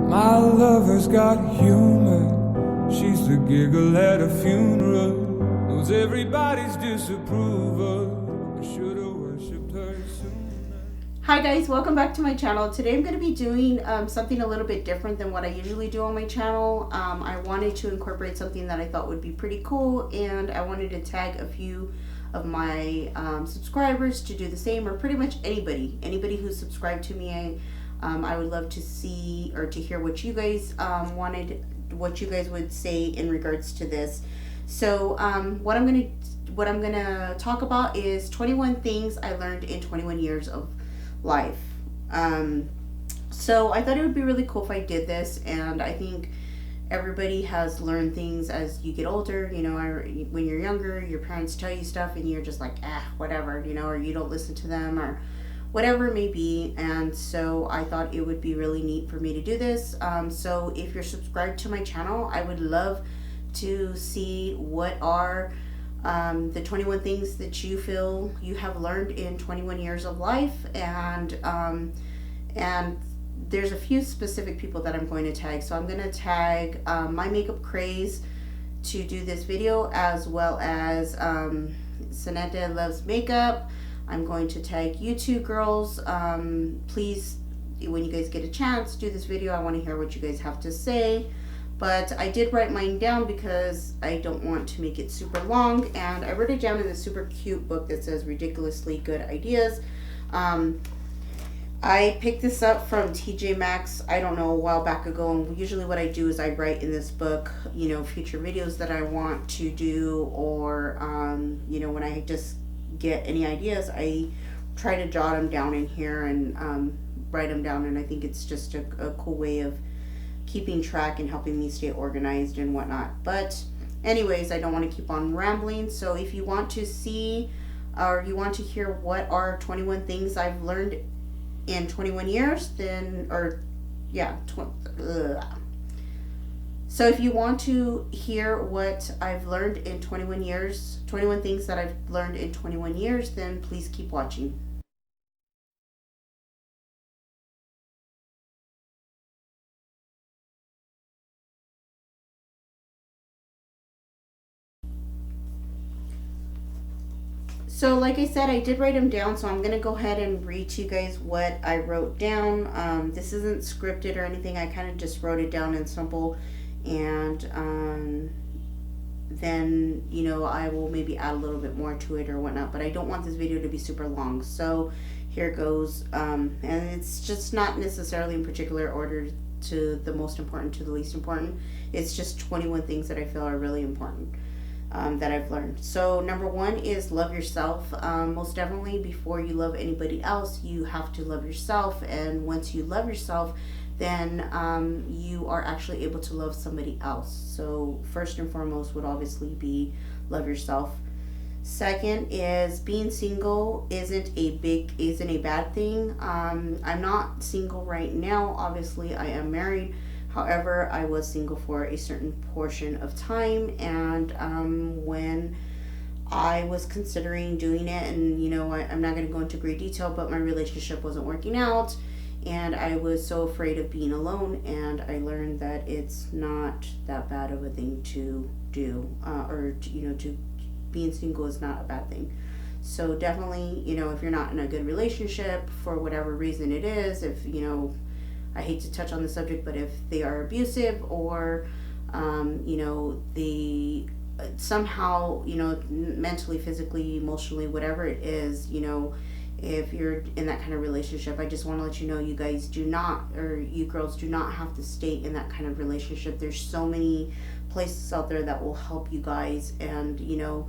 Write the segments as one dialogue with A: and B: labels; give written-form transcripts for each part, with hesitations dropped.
A: My lover's got humor. She's the giggle at a funeral. Knows everybody's disapproval. I should've worshipped her sooner. Hi guys, welcome back to my channel. Today I'm going to be doing something a little bit different than what I usually do on my channel. I wanted to incorporate something that I thought would be pretty cool, and I wanted to tag a few of my subscribers to do the same, or pretty much anybody who's subscribed to me. I would love to see or to hear what you guys what you guys would say in regards to this. So what I'm gonna talk about is 21 things I learned in 21 years of life. So I thought it would be really cool if I did this, and I think everybody has learned things as you get older. You know, when you're younger, your parents tell you stuff and you're just like, whatever, you know, or you don't listen to them, or whatever it may be. And so I thought it would be really neat for me to do this. So if you're subscribed to my channel, I would love to see what are the 21 things that you feel you have learned in 21 years of life. And there's a few specific people that I'm going to tag. So I'm going to tag MyMakeUpCraz to do this video, as well as SannettiLovesMakeUp. I'm going to tag you two girls. Please, when you guys get a chance, do this video. I want to hear what you guys have to say. But I did write mine down because I don't want to make it super long. And I wrote it down in a super cute book that says Ridiculously Good Ideas. I picked this up from TJ Maxx, I don't know, a while back ago. And usually what I do is I write in this book, you know, future videos that I want to do, or, you know, when I just get any ideas, I try to jot them down in here and write them down. And I think it's just a cool way of keeping track and helping me stay organized and whatnot. But anyways, I don't want to keep on rambling. So if you want to see, or you want to hear what are 21 things I've learned in 21 years, then, or yeah, so if you want to hear what I've learned in 21 years, 21 things that I've learned in 21 years, then please keep watching. So like I said, I did write them down, so I'm going to go ahead and read to you guys what I wrote down. This isn't scripted or anything. I kind of just wrote it down in simple, and then, you know, I will maybe add a little bit more to it or whatnot, but I don't want this video to be super long. So here goes, and it's just not necessarily in particular order to the most important to the least important. It's just 21 things that I feel are really important. That I've learned. So number one is love yourself. Most definitely, before you love anybody else, you have to love yourself. And once you love yourself, then you are actually able to love somebody else. So first and foremost would obviously be love yourself. Second is being single isn't a bad thing. I'm not single right now. Obviously, I am married. However, I was single for a certain portion of time, and when I was considering doing it, and you know, I'm not going to go into great detail, but my relationship wasn't working out, and I was so afraid of being alone, and I learned that it's not that bad of a thing to do, or you know, to being single is not a bad thing. So definitely, you know, if you're not in a good relationship for whatever reason it is, if you know, I hate to touch on the subject, but if they are abusive, or, you know, they somehow, you know, mentally, physically, emotionally, whatever it is, you know, if you're in that kind of relationship, I just want to let you know, you guys do not, or you girls do not have to stay in that kind of relationship. There's so many places out there that will help you guys, and, you know,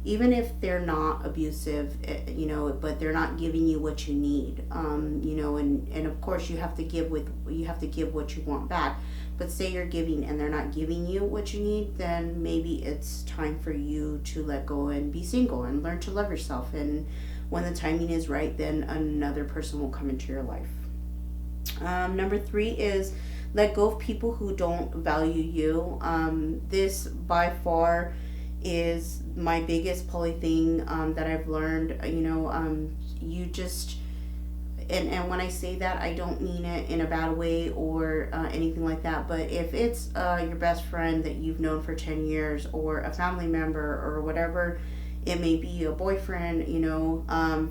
A: even if they're not abusive, you know, but they're not giving you what you need, you know, and of course you have to give what you want back. But say you're giving and they're not giving you what you need, then maybe it's time for you to let go and be single and learn to love yourself. And when the timing is right, then another person will come into your life. Number three is let go of people who don't value you. This by far is my biggest pulley thing that I've learned. You know, you just, and when I say that, I don't mean it in a bad way or anything like that, but if it's your best friend that you've known for 10 years, or a family member, or whatever it may be, a boyfriend,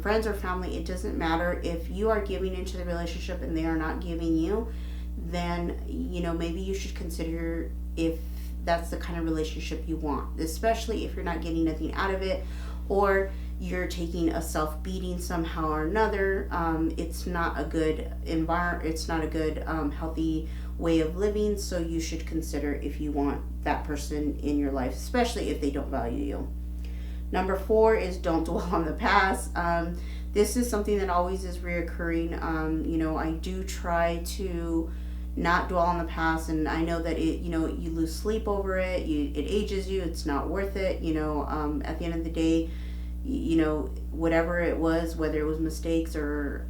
A: friends or family, it doesn't matter. If you are giving into the relationship and they are not giving you, then maybe you should consider if that's the kind of relationship you want, especially if you're not getting nothing out of it, or you're taking a self-beating somehow or another. It's not a good environment. It's not a good healthy way of living. So you should consider if you want that person in your life, especially if they don't value you. Number 4 is don't dwell on the past. This is something that always is reoccurring. I do try to not dwell on the past, and I know that you lose sleep over it. It ages you. It's not worth it. At the end of the day, whatever it was, whether it was mistakes or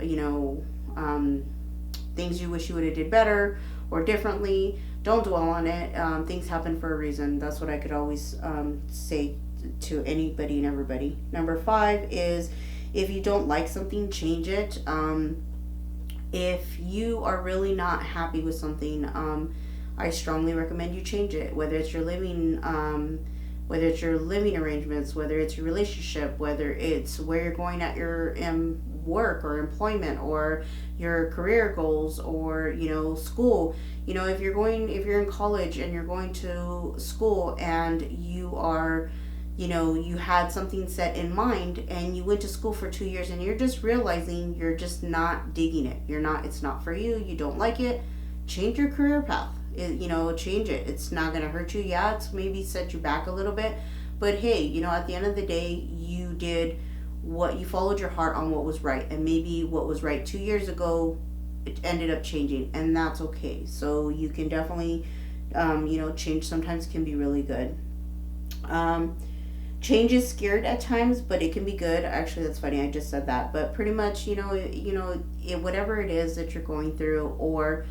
A: things you wish you would have did better or differently, don't dwell on it. Things happen for a reason. That's what I could always say to anybody and everybody. Number 5 is, if you don't like something, change it. If you are really not happy with something, I strongly recommend you change it. Whether it's your living arrangements, whether it's your relationship, whether it's where you're going at your work or employment, or your career goals, or school. If you're in college and you're going to school, and you are you had something set in mind, and you went to school for 2 years, and you're just realizing you're just not digging it. It's not for you. You don't like it. Change your career path. Change it. It's not going to hurt you. Yeah, it's maybe set you back a little bit, but hey, at the end of the day, you did what you followed your heart on what was right, and maybe what was right 2 years ago, it ended up changing, and that's okay. So you can definitely, change sometimes can be really good. Change is scared at times, but it can be good. Actually, that's funny. I just said that, but pretty much, whatever it is that you're going through, or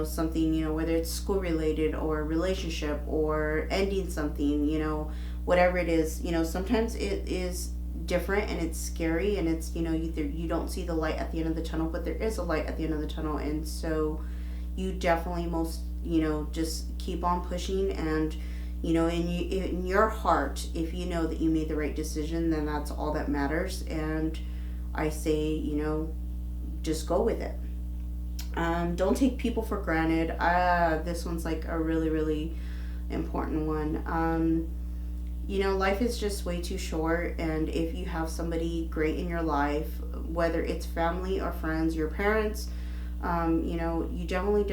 A: something, whether it's school related or relationship or ending something, whatever it is, sometimes it is different and it's scary, and it's, you don't see the light at the end of the tunnel, but there is a light at the end of the tunnel. And so you definitely just keep on pushing, and in your heart, if you know that you made the right decision, then that's all that matters. And I say, just go with it. Don't take people for granted. This one's like a really, really important one. Life is just way too short, and if you have somebody great in your life, whether it's family or friends, your parents, you definitely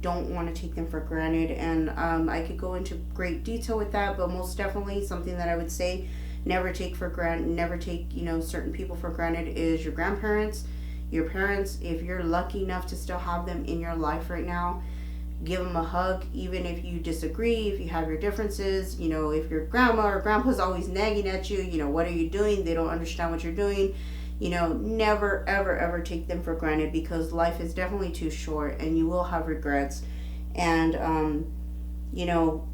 A: don't want to take them for granted. And I could go into great detail with that, but most definitely something that I would say never take certain people for granted is your grandparents, your parents. If you're lucky enough to still have them in your life right now, give them a hug, even if you disagree, if you have your differences. If your grandma or grandpa's always nagging at you, what are you doing? They don't understand what you're doing. Never, ever, ever take them for granted, because life is definitely too short, and you will have regrets. And,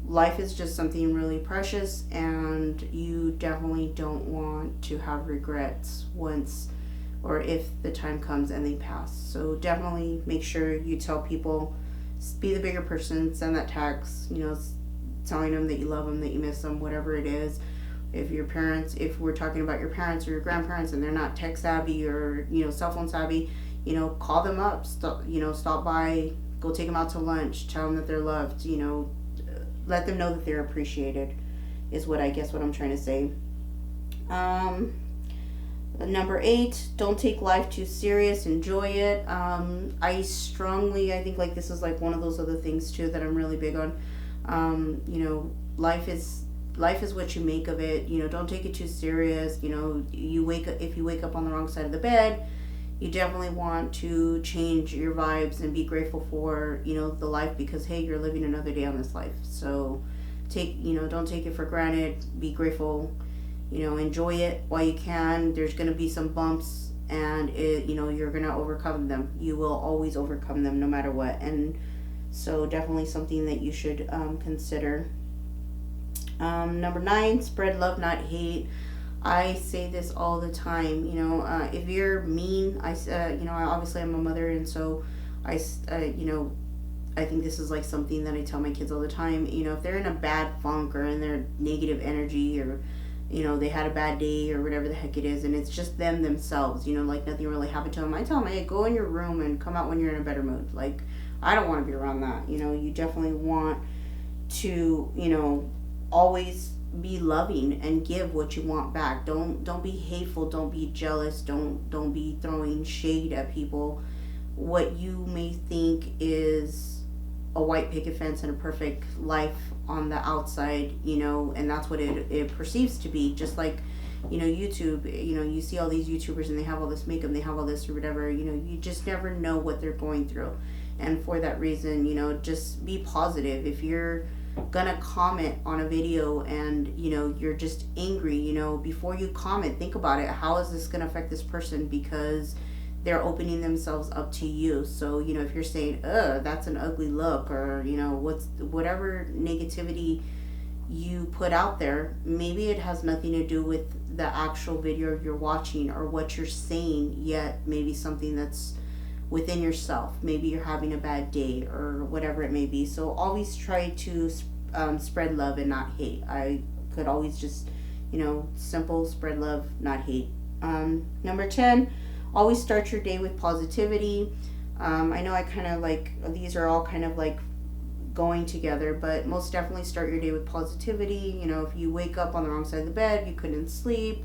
A: life is just something really precious, and you definitely don't want to have regrets once or if the time comes and they pass. So definitely make sure you tell people, be the bigger person, send that text, telling them that you love them, that you miss them, whatever it is. If we're talking about your parents or your grandparents and they're not tech savvy or, cell phone savvy, call them up, stop by, go take them out to lunch, tell them that they're loved, let them know that they're appreciated, is what I'm trying to say. Number 8, don't take life too serious, enjoy it. I think like this is like one of those other things too that I'm really big on. Life is what you make of it. Don't take it too serious. If you wake up on the wrong side of the bed, you definitely want to change your vibes and be grateful for, the life, because hey, you're living another day on this life. So don't take it for granted. Be grateful, enjoy it while you can. There's going to be some bumps, and you're going to overcome them. You will always overcome them no matter what. And so definitely something that you should consider. Number 9, spread love, not hate. I say this all the time. If you're mean, obviously I'm a mother, and so I think this is like something that I tell my kids all the time. If they're in a bad funk or in their negative energy, or they had a bad day or whatever the heck it is, and it's just themselves, like nothing really happened to them. I tell them, hey, go in your room and come out when you're in a better mood. Like, I don't want to be around that. You definitely want to, always be loving and give what you want back. Don't be hateful. Don't be jealous. Don't be throwing shade at people. What you may think is a white picket fence and a perfect life on the outside, and that's what it perceives to be. Just like, YouTube, you see all these YouTubers and they have all this makeup, they have all this or whatever, you just never know what they're going through. And for that reason, just be positive. If you're gonna comment on a video and you're just angry, before you comment, think about it. How is this gonna affect this person? Because they're opening themselves up to you. So if you're saying, that's an ugly look, or whatever negativity you put out there, maybe it has nothing to do with the actual video you're watching or what you're saying, yet maybe something that's within yourself. Maybe you're having a bad day or whatever it may be. So always try to spread love and not hate. I could always just, simple, spread love, not hate. Number 10, always start your day with positivity. I know I kind of like, these are all kind of like going together, but most definitely start your day with positivity. If you wake up on the wrong side of the bed, you couldn't sleep,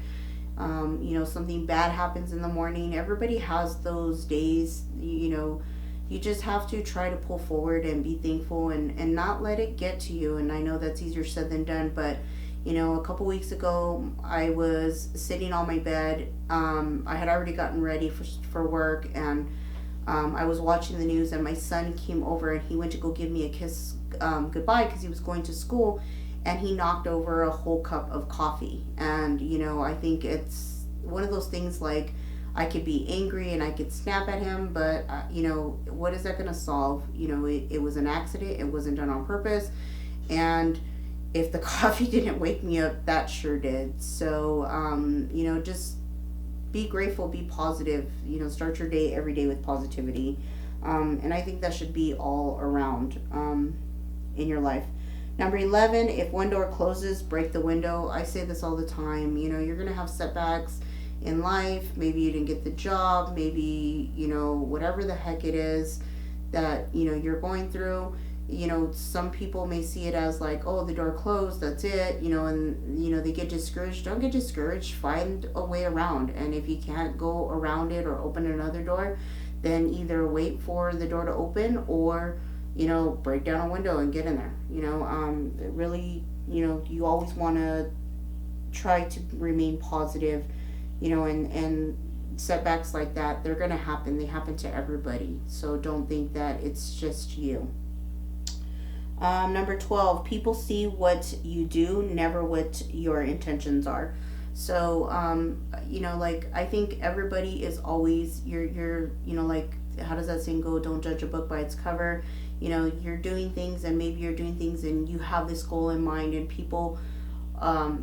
A: something bad happens in the morning. Everybody has those days. You just have to try to pull forward and be thankful, and not let it get to you. And I know that's easier said than done, but a couple weeks ago, I was sitting on my bed. I had already gotten ready for work, and I was watching the news, and my son came over, and he went to go give me a kiss goodbye because he was going to school, and he knocked over a whole cup of coffee. And I think it's one of those things, like, I could be angry and I could snap at him, but what is that going to solve? It was an accident. It wasn't done on purpose. And if the coffee didn't wake me up, that sure did. So just be grateful, be positive. Start your day every day with positivity. And I think that should be all around in your life. Number 11, if one door closes, break the window. I say this all the time. You're going to have setbacks in life. Maybe you didn't get the job. Maybe, whatever the heck it is that, you're going through. Some people may see it as like, oh, the door closed, that's it, and they get discouraged. Don't get discouraged. Find a way around. And if you can't go around it or open another door, then either wait for the door to open, or break down a window and get in there. Really, you always want to try to remain positive, and setbacks like that, they're going to happen. They happen to everybody. So don't think that it's just you. Number 12, people see what you do, never what your intentions are. So, like, I think everybody is always, you're, like, how does that saying go? Don't judge a book by its cover. You're doing things, and maybe you're doing things and you have this goal in mind, and people,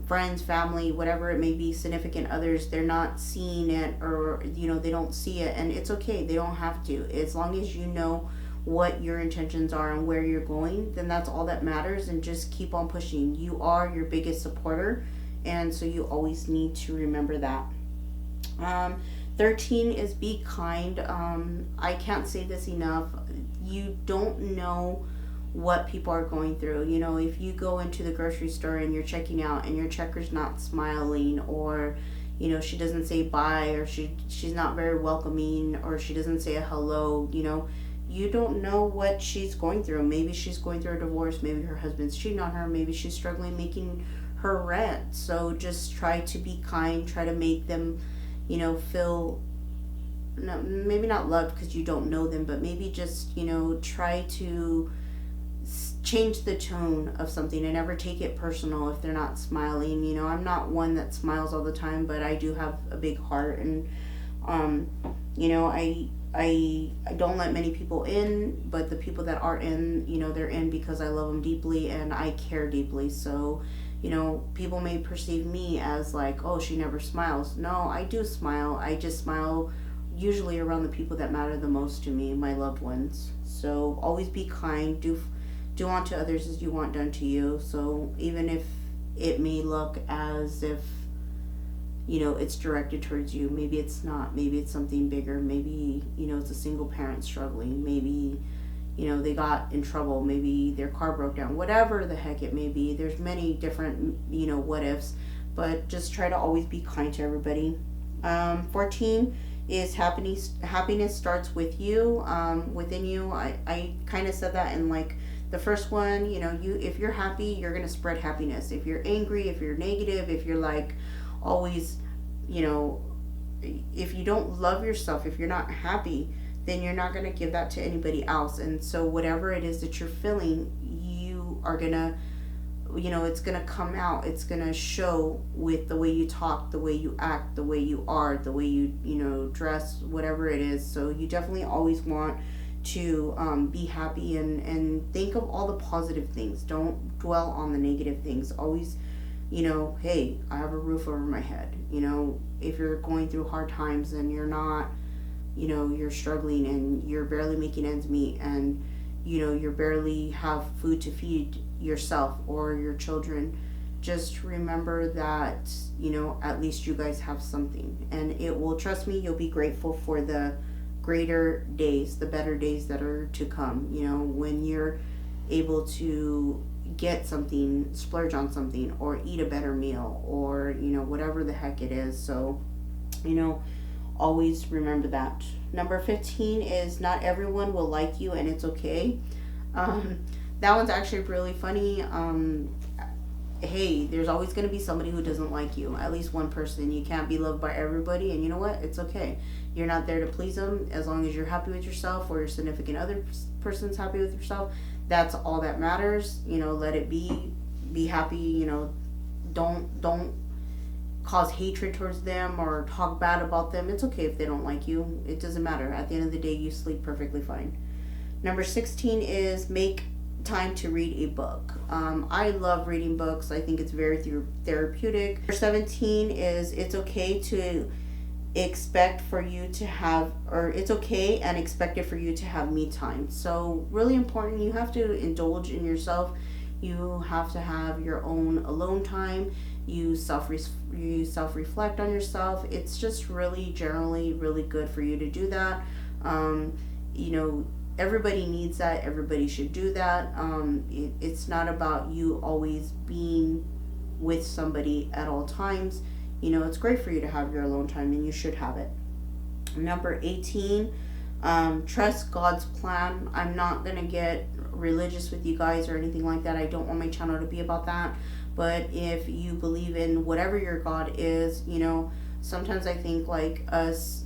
A: friends, family, whatever it may be, significant others, they're not seeing it, or, they don't see it, and it's okay. They don't have to. As long as you know what your intentions are and where you're going, then that's all that matters, and just keep on pushing. You are your biggest supporter, and so you always need to remember that. 13 is be kind. I can't say this enough. You don't know what people are going through. If you go into the grocery store and you're checking out and your checker's not smiling, or she doesn't say bye, or she's not very welcoming, or she doesn't say a hello, you don't know what she's going through. Maybe she's going through a divorce. Maybe her husband's cheating on her. Maybe she's struggling making her rent. So just try to be kind. Try to make them, feel, no, maybe not loved because you don't know them, but maybe just, try to change the tone of something and never take it personal if they're not smiling. I'm not one that smiles all the time, but I do have a big heart, and, I don't let many people in, but the people that are in, they're in because I love them deeply and I care deeply. So, People may perceive me as like, oh, she never smiles. No, I do smile. I just smile usually around the people that matter the most to me, my loved ones. So always be kind. Do unto others as you want done to you. So even if it may look as if it's directed towards you, maybe it's not. Maybe it's something bigger. Maybe it's a single parent struggling. Maybe they got in trouble. Maybe their car broke down. Whatever the heck it may be. There's many different what ifs, but just try to always be kind to everybody. 14 is happiness starts with you, within you. I kind of said that in like the first one. If you're happy, you're going to spread happiness. If you're angry, if you're negative, if you're like always, if you don't love yourself, if you're not happy, then you're not going to give that to anybody else. And so whatever it is that you're feeling, you are going to, it's going to come out. It's going to show with the way you talk, the way you act, the way you are, the way you dress, whatever it is. So you definitely always want to be happy and think of all the positive things. Don't dwell on the negative things. Always, hey, I have a roof over my head. If you're going through hard times and you're not, you're struggling and you're barely making ends meet, and you barely have food to feed yourself or your children, just remember that at least you guys have something, and it will, trust me, you'll be grateful for the greater days, the better days that are to come. When you're able to get something, splurge on something, or eat a better meal, or whatever the heck it is. So always remember that. Number 15 is not everyone will like you, and it's okay. That one's actually really funny. Hey, there's always going to be somebody who doesn't like you. At least one person. You can't be loved by everybody, and you know what? It's okay. You're not there to please them. As long as you're happy with yourself, or your significant other person's happy with yourself, that's all that matters. Let it be. Be happy. Don't cause hatred towards them or talk bad about them. It's okay if they don't like you. It doesn't matter. At the end of the day, you sleep perfectly fine. Number 16 is make time to read a book. I love reading books. I think it's very therapeutic. Number 17 is it's okay to expect for you to have, or it's okay and expected for you to have me time. So really important. You have to indulge in yourself. You have to have your own alone time. You self-reflect on yourself. It's just really generally really good for you to do that. Everybody needs that. Everybody should do that. It's not about you always being with somebody at all times. It's great for you to have your alone time, and you should have it. Number 18, trust God's plan. I'm not going to get religious with you guys or anything like that. I don't want my channel to be about that. But if you believe in whatever your God is, sometimes I think like us,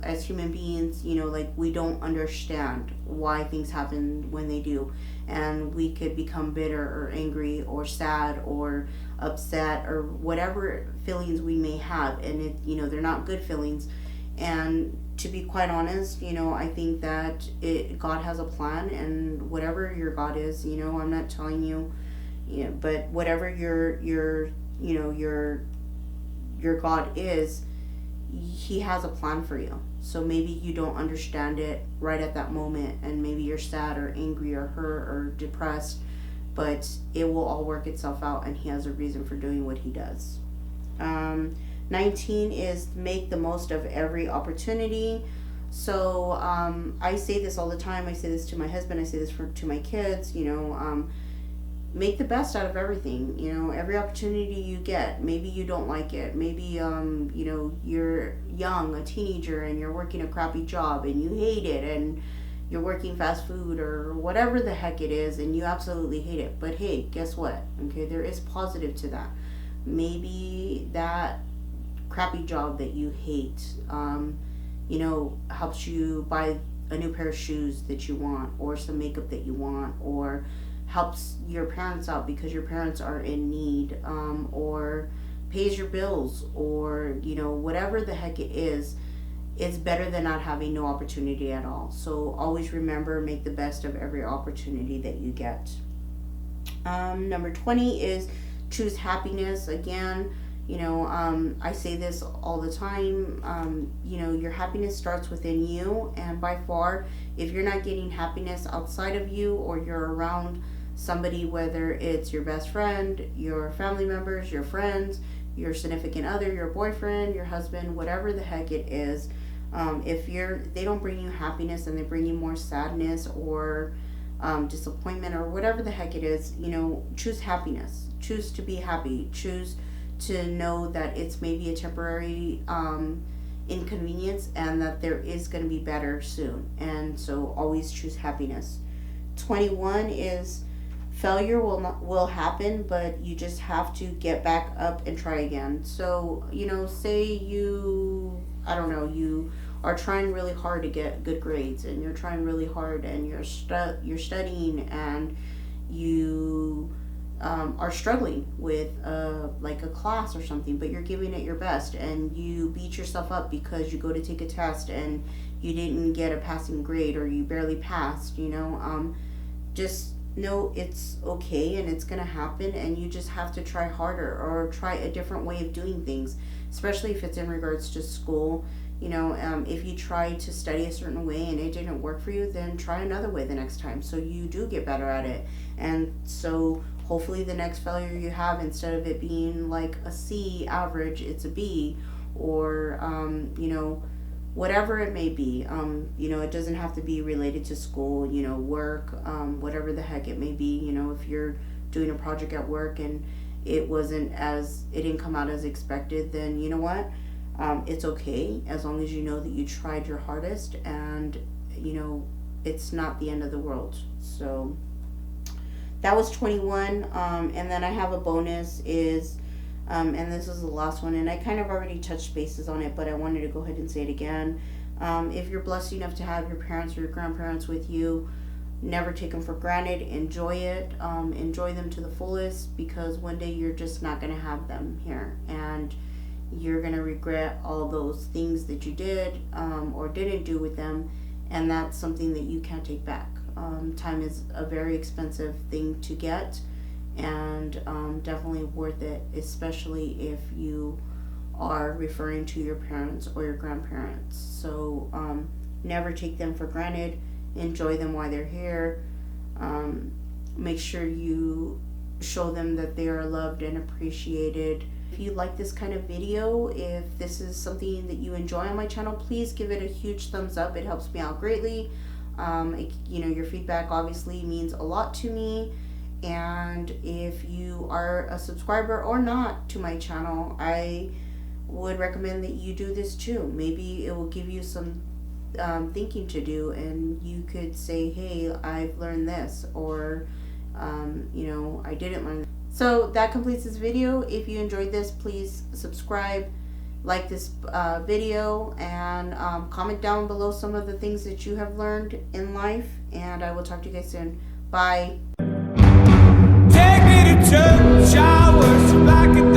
A: as human beings, like we don't understand why things happen when they do. And we could become bitter or angry or sad or upset or whatever feelings we may have. And they're not good feelings. And to be quite honest, I think that God has a plan, and whatever your God is, I'm not telling you, but whatever your God is, He has a plan for you. So maybe you don't understand it right at that moment, and maybe you're sad or angry or hurt or depressed, but it will all work itself out, and He has a reason for doing what He does. 19 is make the most of every opportunity. So I say this all the time. I say this to my husband. I say this to my kids. Make the best out of everything. Every opportunity you get. Maybe you don't like it. Maybe you're young, a teenager, and you're working a crappy job and you hate it, and you're working fast food or whatever the heck it is, and you absolutely hate it. But hey, guess what? Okay, there is positive to that. Maybe that crappy job that you hate, helps you buy a new pair of shoes that you want, or some makeup that you want, or helps your parents out because your parents are in need, or pays your bills, or whatever the heck it is. It's better than not having no opportunity at all. So always remember, make the best of every opportunity that you get. Number 20 is choose happiness. Again, I say this all the time. Your happiness starts within you, and by far, if you're not getting happiness outside of you, or you're around somebody, whether it's your best friend, your family members, your friends, your significant other, your boyfriend, your husband, whatever the heck it is, if they don't bring you happiness and they bring you more sadness or disappointment or whatever the heck it is, choose happiness. Choose to be happy. Choose to know that it's maybe a temporary inconvenience and that there is going to be better soon. And so always choose happiness. 21 is failure will happen, but you just have to get back up and try again. So, say you are trying really hard to get good grades, and you're trying really hard, and you're studying, and you are struggling with like a class or something, but you're giving it your best, and you beat yourself up because you go to take a test and you didn't get a passing grade, or you barely passed. Just know it's okay, and it's gonna happen, and you just have to try harder or try a different way of doing things, especially if it's in regards to school. If you try to study a certain way and it didn't work for you, then try another way the next time so you do get better at it. And so hopefully the next failure you have, instead of it being like a C average, it's a B, or whatever it may be. It doesn't have to be related to school, work, whatever the heck it may be. If you're doing a project at work and it didn't come out as expected, then you know what? It's okay, as long as you know that you tried your hardest, and it's not the end of the world. So that was 21. And then I have a bonus is, and this is the last one, and I kind of already touched bases on it, but I wanted to go ahead and say it again. If you're blessed enough to have your parents or your grandparents with you, never take them for granted. Enjoy it. Enjoy them to the fullest, because one day you're just not going to have them here, and you're going to regret all those things that you did or didn't do with them, and that's something that you can't take back. Time is a very expensive thing to get, and definitely worth it, especially if you are referring to your parents or your grandparents. So never take them for granted. Enjoy them while they're here. Make sure you show them that they are loved and appreciated. If you like this kind of video, if this is something that you enjoy on my channel, please give it a huge thumbs up. It helps me out greatly. Your feedback obviously means a lot to me. And if you are a subscriber or not to my channel, I would recommend that you do this too. Maybe it will give you some thinking to do, and you could say, hey, I've learned this, or I didn't learn this. So that completes this video. If you enjoyed this, please subscribe, like this video, and comment down below some of the things that you have learned in life, and I will talk to you guys soon. Bye. Take me to church, I worship like a